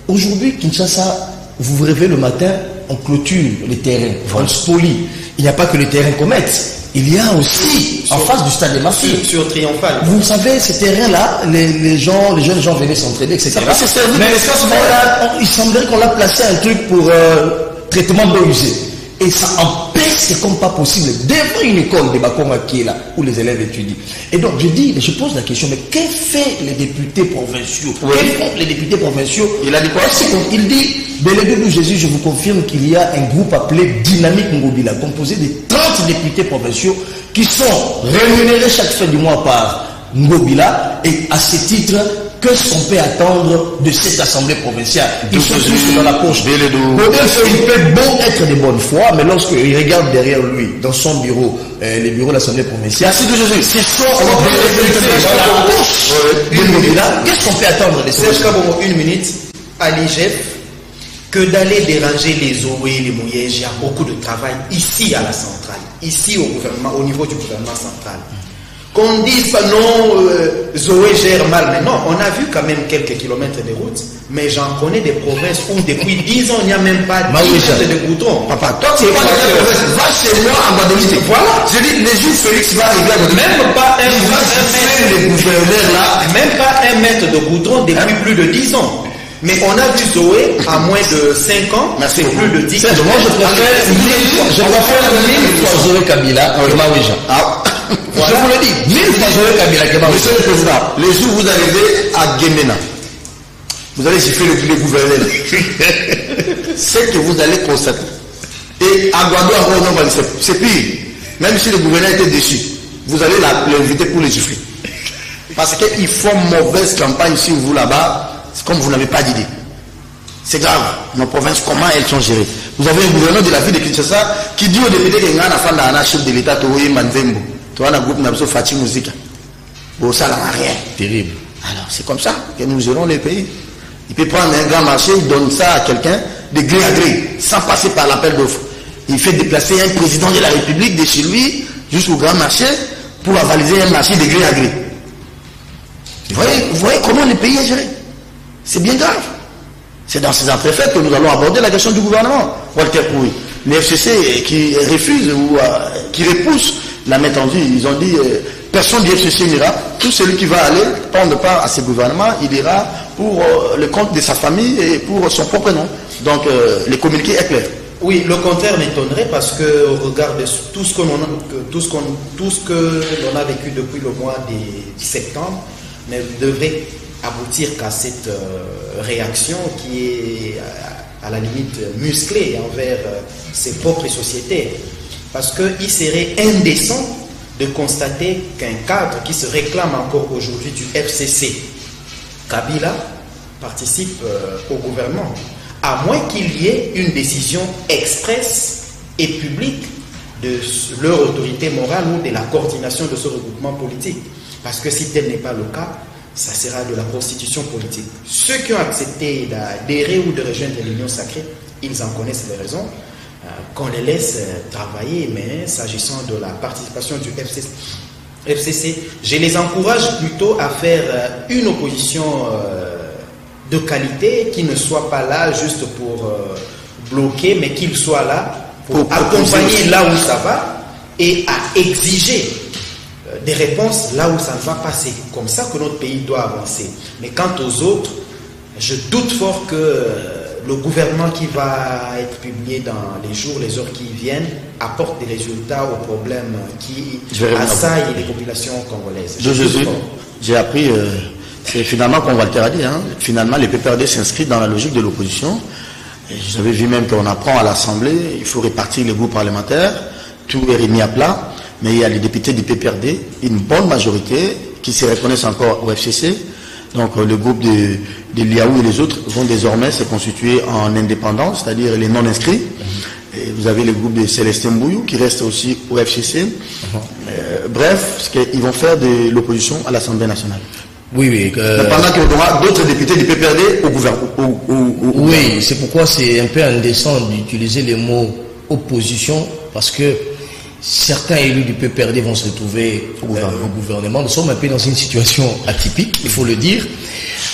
aujourd'hui, Kinshasa, vous vous réveillez le matin, on clôture les terrains, on spolie. Il n'y a pas que les terrains commettent. Il y a aussi, en face du stade des Martyrs, sur Triomphal. Vous savez, ces terrains-là, les jeunes gens venaient s'entraider, etc. Mais il semblerait qu'on l'a placé un truc pour traitement d'eau usée. Et ça empêche, c'est comme pas possible, devant une école de Bakonga qui est là, où les élèves étudient. Et donc, je pose la question, mais qu'est-ce que fait les députés provinciaux? Qu'est-ce que font les députés provinciaux? Il a dit quoi? Il dit, délégué de Jésus, je vous confirme qu'il y a un groupe appelé Dynamique Ngobila, composé de 30 députés provinciaux qui sont rémunérés chaque fin du mois par Ngobila, et à ce titre, qu'est-ce qu'on peut attendre de cette assemblée provinciale? Ils sont tous dans la poche. Il peut bon être de bonne foi, mais lorsqu'il regarde derrière lui, dans son bureau, les bureaux de l'assemblée provinciale, c'est son dans la poche de Ngobila. Qu'est-ce qu'on peut attendre de Serge Kabongo, une minute, à l'IGF, que d'aller déranger les Zoé, les Mouyèges, il y a beaucoup de travail ici à la centrale, ici au gouvernement, au niveau du gouvernement central. Qu'on dise non, Zoé gère mal, mais non, on a vu quand même quelques kilomètres de route, mais j'en connais des provinces où depuis 10 ans, il n'y a même pas 10 mètres de goudron. Papa, toi, tu es pas de la province, va chez moi à Guadeloupe. Voilà. Je dis, les jours Félix va arriver à Guadeloupe. Même pas un mètre de goudron depuis plus de 10 ans. Mais on a vu Zoé à moins de 5 ans, c'est plus de 10 ans. Moi, je préfère 1000 fois Zoé Kabila que Maouija. Voilà. Je vous le dis, 1000 fois Zoé Kabila que Maouija. Monsieur le Président, les jours où vous arrivez à Guémena, vous allez siffler le gouverneur. C'est que vous allez constater. Et à Guadeloupe, encore, non, c'est pire. Même si le gouverneur était déçu, vous allez l'inviter pour les siffler. Parce qu'ils font mauvaise campagne sur vous là-bas. C'est comme vous n'avez pas d'idée. C'est grave. Nos provinces, comment elles sont gérées? Vous avez un gouverneur de la ville de Kinshasa qui dit aux députés qu'il y a un chef de l'État, Toye Manzembo. Tu as un groupe qui Fati Musique. Bon, ça n'a rien. Terrible. Alors, c'est comme ça que nous gérons les pays. Il peut prendre un grand marché, il donne ça à quelqu'un, de gré à gré, sans passer par l'appel d'offres. Il fait déplacer un président de la République de chez lui jusqu'au grand marché pour avaliser un marché de gré à gré. Vous voyez comment le pays est géré. C'est bien grave. C'est dans ces entrefaites que nous allons aborder la question du gouvernement. Walter Pouy, les FCC qui refusent ou qui repoussent la main tendue, ils ont dit personne du FCC n'ira. Tout celui qui va aller prendre part à ce gouvernement, il ira pour le compte de sa famille et pour son propre nom. Donc le communiqué est clair. Oui, le contraire m'étonnerait parce que au regard de tout ce que l'on a vécu depuis le mois de septembre, ne devrait aboutir qu'à cette réaction qui est à la limite musclée envers ses propres sociétés. Parce qu'il serait indécent de constater qu'un cadre qui se réclame encore aujourd'hui du FCC, Kabila, participe au gouvernement, à moins qu'il y ait une décision expresse et publique de leur autorité morale ou de la coordination de ce regroupement politique. Parce que si tel n'est pas le cas, ça sera de la prostitution politique. Ceux qui ont accepté d'adhérer ou de rejoindre l'Union sacrée, ils en connaissent les raisons. Qu'on les laisse travailler, mais s'agissant de la participation du FCC, je les encourage plutôt à faire une opposition de qualité qui ne soit pas là juste pour bloquer, mais qu'il soit là pour accompagner là où ça va et à exiger des réponses là où ça ne va pas. C'est comme ça que notre pays doit avancer. Mais quant aux autres, je doute fort que le gouvernement qui va être publié dans les jours, les heures qui viennent, apporte des résultats aux problèmes qui assaillent les populations congolaises. J'ai appris, c'est finalement comme Walter a dit, finalement les PPRD s'inscrivent dans la logique de l'opposition. J'avais vu même qu'on apprend à l'Assemblée, il faut répartir les groupes parlementaires, tout est remis à plat, mais il y a les députés du PPRD, une bonne majorité, qui se reconnaissent encore au FCC. Donc le groupe de Liaou et les autres vont désormais se constituer en indépendants, c'est-à-dire les non-inscrits. Et vous avez le groupe de Célestin Bouyou qui reste aussi au FCC. Bref, ils vont faire de l'opposition à l'Assemblée nationale. Oui. Pendant qu'il y aura d'autres députés du PPRD au gouvernement. Oui, c'est pourquoi c'est un peu indécent d'utiliser les mots opposition, parce que certains élus du PPRD vont se retrouver au gouvernement. Nous sommes un peu dans une situation atypique, il faut le dire.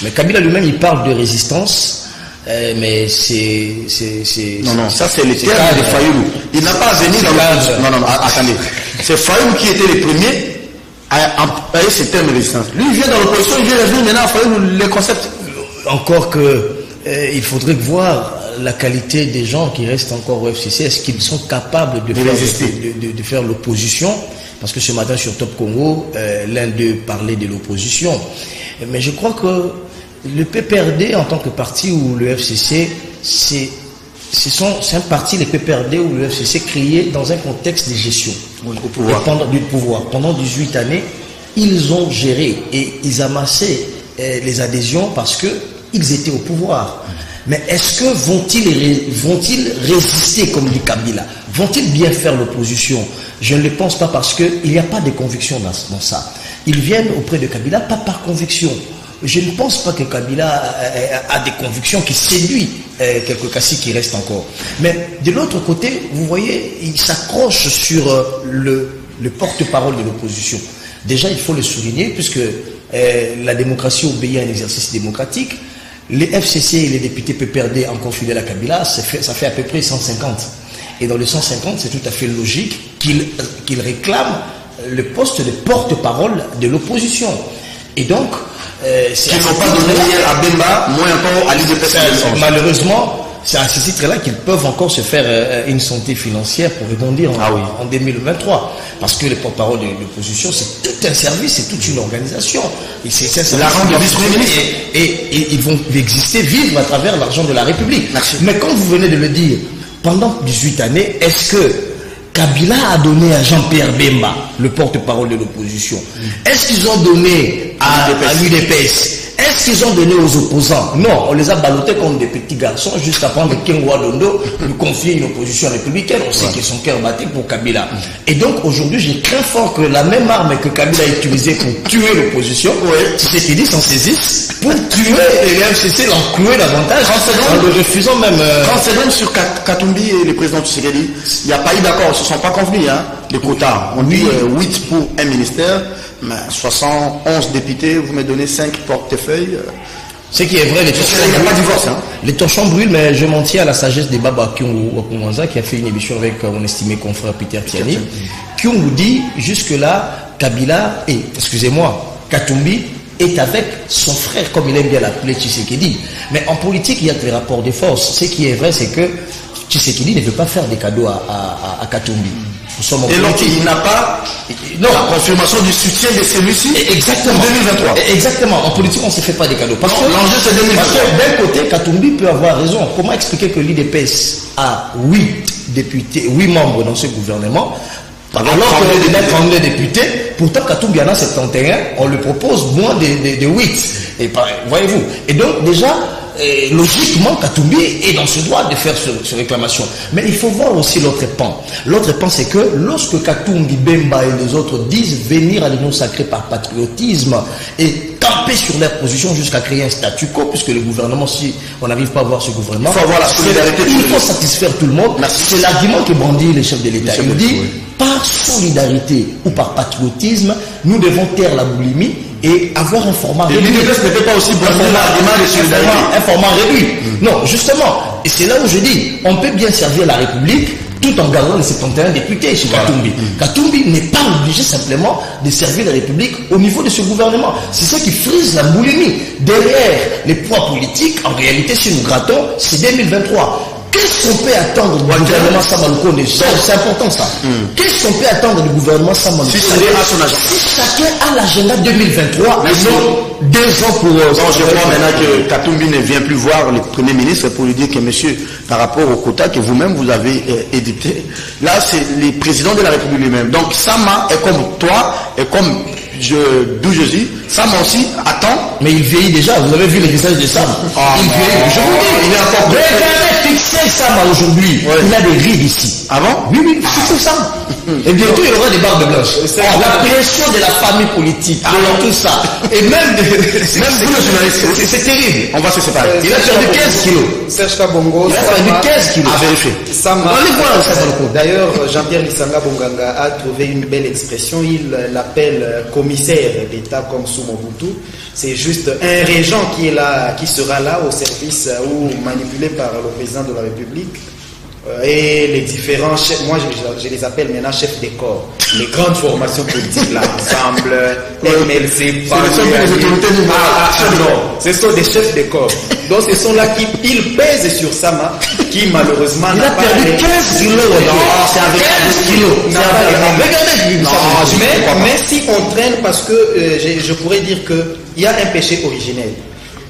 Mais Kabila lui-même, il parle de résistance, mais c'est... Non, ça c'est le terme de Fayoulou. Il n'a pas venu dans le... Non, attendez. C'est Fayoulou qui était le premier à employer ce terme de résistance. Lui, il vient dans l'opposition, il vient résoudre maintenant à Fayoulou les concepts. Encore que il faudrait voir la qualité des gens qui restent encore au FCC. Est-ce qu'ils sont capables de faire l'opposition? Parce que ce matin sur Top Congo, l'un d'eux parlait de l'opposition. Mais je crois que le PPRD en tant que parti ou le FCC, c'est un parti, le PPRD ou le FCC, créé dans un contexte de gestion. Oui, au pouvoir. Du pouvoir. Pendant 18 années, ils ont géré et ils amassaient les adhésions parce qu'ils étaient au pouvoir. Mais est-ce que vont-ils résister comme dit Kabila? Vont-ils bien faire l'opposition? Je ne le pense pas, parce qu'il n'y a pas de conviction dans ça. Ils viennent auprès de Kabila pas par conviction. Je ne pense pas que Kabila a des convictions qui séduisent quelques cassis qui restent encore. Mais de l'autre côté, vous voyez, il s'accroche sur le porte-parole de l'opposition. Déjà, il faut le souligner, puisque la démocratie obéit à un exercice démocratique. Les FCC et les députés PPRD encore fidèles à Kabila, ça fait à peu près 150. Et dans les 150, c'est tout à fait logique qu'ils réclament le poste de porte-parole de l'opposition. Et donc, qu'il ne faut pas donner à Bemba, moins encore à l'IDPS. Malheureusement, c'est à ce titre-là qu'ils peuvent encore se faire une santé financière pour rebondir en 2023. Parce que les porte-parole de l'opposition, c'est tout un service, c'est toute une organisation. Et c'est l'argent de vice-ministre. Et ils vont exister, vivre à travers l'argent de la République. Merci. Mais comme vous venez de le dire, pendant 18 années, est-ce que Kabila a donné à Jean-Pierre Bemba, le porte-parole de l'opposition? Est-ce qu'ils ont donné à l'UDPS? Est-ce qu'ils ont donné aux opposants? Non, on les a ballottés comme des petits garçons juste avant que Kengo Dondo nous confie une opposition républicaine. On sait qu'ils sont cœur battu pour Kabila. Et donc aujourd'hui, j'ai craint fort que la même arme que Kabila a utilisée pour tuer l'opposition, Tshisekedi s'en saisisse pour tuer et le FCC l'enclouer davantage en le refusant même. Quand c'est même sur Katumbi et le président Tshisekedi, il n'y a pas eu d'accord, ils ne se sont pas convenus, hein, les quotas. On dit 8 pour un ministère, mais 71 députés, vous me donnez 5 portefeuilles. Ce qui est vrai, il n'y a pas de divorce. Hein. Les torchons brûlent, mais je m'en tiens à la sagesse des Baba Kyungu qui a fait une émission avec mon estimé confrère Peter Tiani. Kyungu dit jusque-là, Kabila et, excusez-moi, Katumbi est avec son frère, comme il aime bien l'appeler Tshisekedi. Mais en politique, il y a que les rapports de force. Ce qui est vrai, c'est que Tshisekedi ne veut pas faire des cadeaux à Katumbi. Et donc il n'a pas la confirmation du soutien de celui-ci. Exactement. En 2023. Exactement. En politique, on ne se fait pas des cadeaux. Parce que l'enjeu c'est 2023. Parce que d'un côté, Katumbi peut avoir raison. Comment expliquer que l'IDPS a 8 membres dans ce gouvernement, alors qu'on a 32 députés, pourtant Katumbi en a 71, on lui propose moins de 8. Et voyez-vous. Et donc déjà, logiquement, Katumbi est dans ce droit de faire cette réclamation. Mais il faut voir aussi l'autre pan. L'autre pan, c'est que lorsque Katumbi, Bemba et les autres disent venir à l'Union sacrée par patriotisme et camper sur leur position jusqu'à créer un statu quo, puisque le gouvernement, si on n'arrive pas à avoir ce gouvernement, il faut avoir la solidarité. Il faut satisfaire tout le monde. C'est l'argument que brandit les chefs de l'État. Il dit, par solidarité ou par patriotisme, nous devons taire la boulimie et avoir un format réduit. L'UDPS n'était pas aussi un format réduit. Non, justement, et c'est là où je dis, on peut bien servir la République tout en gardant les 71 députés chez Katumbi. Katumbi n'est pas obligé simplement de servir la République au niveau de ce gouvernement. C'est ça qui frise la boulimie. Derrière les poids politiques, en réalité, si nous grattons, c'est 2023. Qu'est-ce qu'on peut attendre du gouvernement Samalouko? C'est important ça. Qu'est-ce qu'on peut attendre du gouvernement Samalouko si chacun a l'agenda 2023 et non 2 ans pour... je crois maintenant que Katumbi ne vient plus voir le Premier ministre pour lui dire que monsieur, par rapport au quota que vous-même vous avez édité, là c'est le président de la République lui-même. Donc Sama est comme toi, et comme d'où je suis, Sama aussi attend. Mais il vieillit déjà, vous avez vu les visages de Sama. Il vieillit, je vous dis, il est encore... Regardez, fixez Sama aujourd'hui, il a des rides ici. Ah bon? Oui, fixez Sama. Et bientôt il aura des barbes blanches. La pression de la famille politique, tout ça. Et même vous le journaliste, c'est terrible. On va se séparer. Il a perdu 15 kilos. Serge Kabongo, il a perdu 15 kilos. À vérifier. D'ailleurs, Jean-Pierre Lissanga Bonganga a trouvé une belle expression. Il l'appelle commissaire d'État comme sous Mobutu. C'est juste un régent qui est là, qui sera là au service ou manipulé par le président de la République. Et les différents chefs, moi je les appelle maintenant chefs des corps, les grandes formations politiques, l'ensemble, MLC, ce sont des chefs des corps. Donc ce sont là qui ils pèsent sur Sama, qui malheureusement il a perdu 15 kilos. C'est avec 15 kilos. Mais si on traîne, parce que je pourrais dire qu'il y a un péché originel.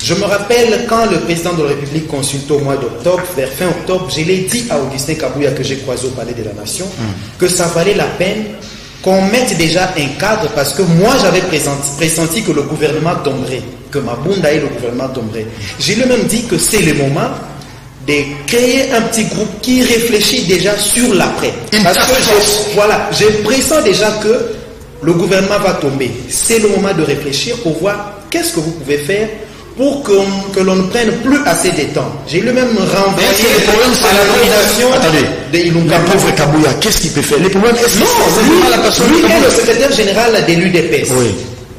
Je me rappelle quand le président de la République consultait au mois d'octobre, vers fin octobre, je l'ai dit à Augustin Kabouya que j'ai croisé au Palais de la Nation, que ça valait la peine qu'on mette déjà un cadre, parce que moi j'avais pressenti que le gouvernement tomberait, que Mabunda et le gouvernement tomberaient. J'ai lui-même dit que c'est le moment de créer un petit groupe qui réfléchit déjà sur l'après. Parce que je pressens déjà que le gouvernement va tomber. C'est le moment de réfléchir pour voir qu'est-ce que vous pouvez faire pour que l'on ne prenne plus assez de temps. J'ai lui-même renvoyé à la nomination de Ilunga. Le pauvre Kabouya, qu'est-ce qu'il peut faire? Les problèmes, lui est le secrétaire général de l'UDPS.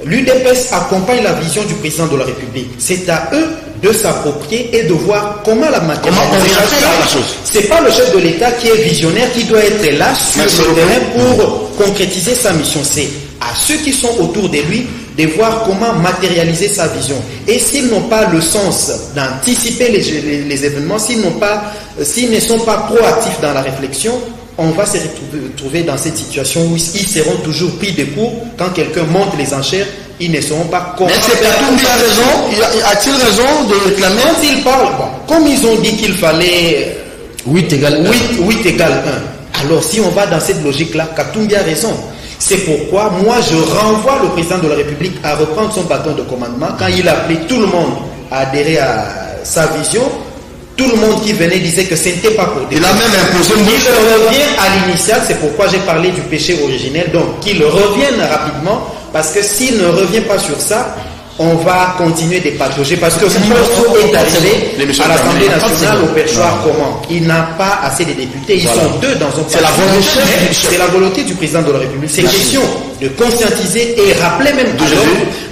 L'UDPS accompagne la vision du président de la République. C'est à eux de s'approprier et de voir comment la matérialisation. C'est pas le chef de l'État qui est visionnaire qui doit être là sur le terrain pour concrétiser sa mission. C'est à ceux qui sont autour de lui de voir comment matérialiser sa vision. Et s'ils n'ont pas le sens d'anticiper les événements, s'ils ne sont pas proactifs dans la réflexion, on va se retrouver dans cette situation où ils seront toujours pris de court. Quand quelqu'un monte les enchères, ils ne seront pas comment. Est-ce que Katumbi a raison? A-t-il raison de réclamer? Quand ils parlent, comme ils ont dit qu'il fallait 8 égale 1. Alors si on va dans cette logique-là, Katumbi a raison. C'est pourquoi moi je renvoie le président de la République à reprendre son bâton de commandement quand il a appelé tout le monde à adhérer à sa vision. Tout le monde qui venait disait que ce n'était pas pour des... Il a même imposé... Il revient à l'initial, c'est pourquoi j'ai parlé du péché originel. Donc qu'il revienne rapidement, parce que s'il ne revient pas sur ça, on va continuer de patauger. Parce que Mosso est arrivé à l'Assemblée nationale au perchoir comment? Il n'a pas assez de députés. Ils sont deux dans un... C'est la volonté du président de la République. C'est question de conscientiser et rappeler même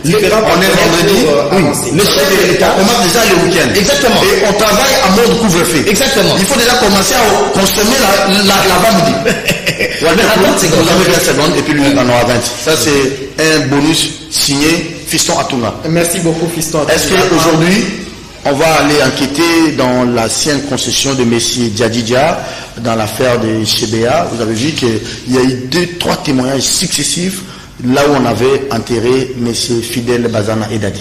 on est vendredi, le chef de l'État commence déjà le week-end. Exactement. Et on travaille à mode couvre-feu. Exactement. Il faut déjà commencer à consommer la vendredi. Vous avez 20 secondes et puis lui en aura 20. Ça c'est un bonus signé Fiston Atunga. Merci beaucoup Fiston Atunga. Est-ce qu'aujourd'hui on va aller enquêter dans l'ancienne concession de Messie Diadidja, dans l'affaire de CBA? Vous avez vu qu'il y a eu 2-3 témoignages successifs là où on avait enterré Messie Fidel Bazana et Dadi.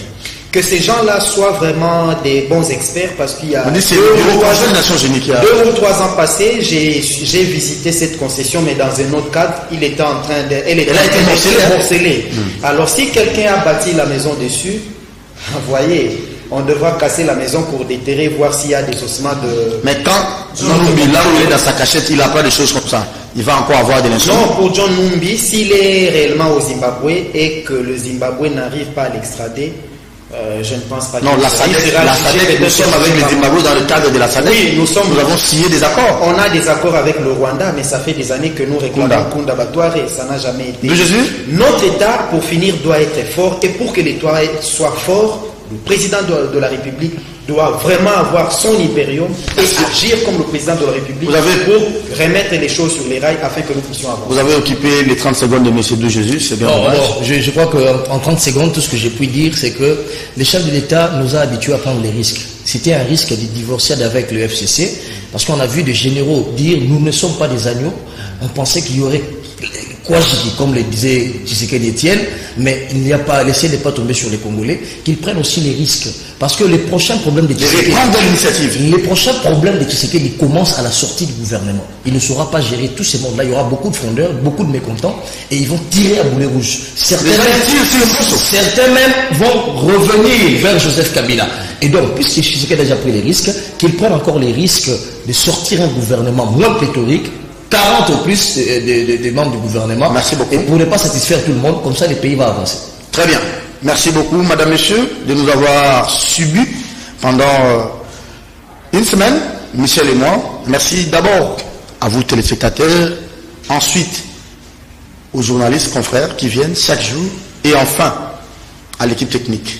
Que ces gens-là soient vraiment des bons experts, parce qu'il y a 2 ou 3 ans passés, j'ai visité cette concession, mais dans un autre cadre, elle a été morcelée. Alors si quelqu'un a bâti la maison dessus, vous voyez, on devra casser la maison pour déterrer, voir s'il y a des ossements de... Mais quand John Numbi, là où il est dans sa cachette, il n'a pas de choses comme ça, il va encore avoir des leçons. Non, pour John Numbi, s'il est réellement au Zimbabwe et que le Zimbabwe n'arrive pas à l'extrader, je ne pense pas. Non, la SADC, nous sommes avec le Zimbabwe dans le cadre de la SADC. Oui, nous avons signé des accords. On a des accords avec le Rwanda, mais ça fait des années que nous réclamons Kunda Batoire et ça n'a jamais été. De Jésus. Notre État, pour finir, doit être fort, et pour que l'État soit fort, le président de la République doit vraiment avoir son impérium et agir comme le président de la République pour remettre les choses sur les rails afin que nous puissions avancer. Vous avez occupé les 30 secondes de M. De Jésus, c'est bien. Je crois qu'en 30 secondes, tout ce que j'ai pu dire, c'est que les chefs de l'État nous ont habitués à prendre des risques. C'était un risque de divorcer avec le FCC, parce qu'on a vu des généraux dire « nous ne sommes pas des agneaux ». On pensait qu'il y aurait comme le disait Tshisekedi Etienne, mais il n'y a pas, laissez ne pas tomber sur les Congolais, qu'ils prennent aussi les risques. Parce que les prochains problèmes de Tshisekedi, commencent à la sortie du gouvernement. Il ne saura pas gérer tous ces mondes-là. Il y aura beaucoup de frondeurs, beaucoup de mécontents, et ils vont tirer à boulet rouge. Certains même vont revenir vers Joseph Kabila. Et donc, puisque Tshisekedi a déjà pris les risques, qu'ils prennent encore les risques de sortir un gouvernement moins pléthorique, 40 ou plus des membres du gouvernement. Merci beaucoup. Et pour ne pas satisfaire tout le monde, comme ça le pays va avancer. Très bien. Merci beaucoup, madame, messieurs, de nous avoir subi pendant une semaine, Michel et moi. Merci d'abord à vous, téléspectateurs, ensuite aux journalistes, confrères qui viennent chaque jour, et enfin à l'équipe technique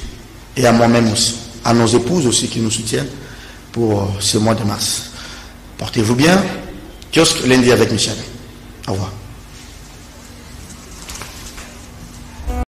et à moi-même aussi, à nos épouses aussi qui nous soutiennent pour ce mois de mars. Portez-vous bien. Kiosque lundi avec Michel. Au revoir.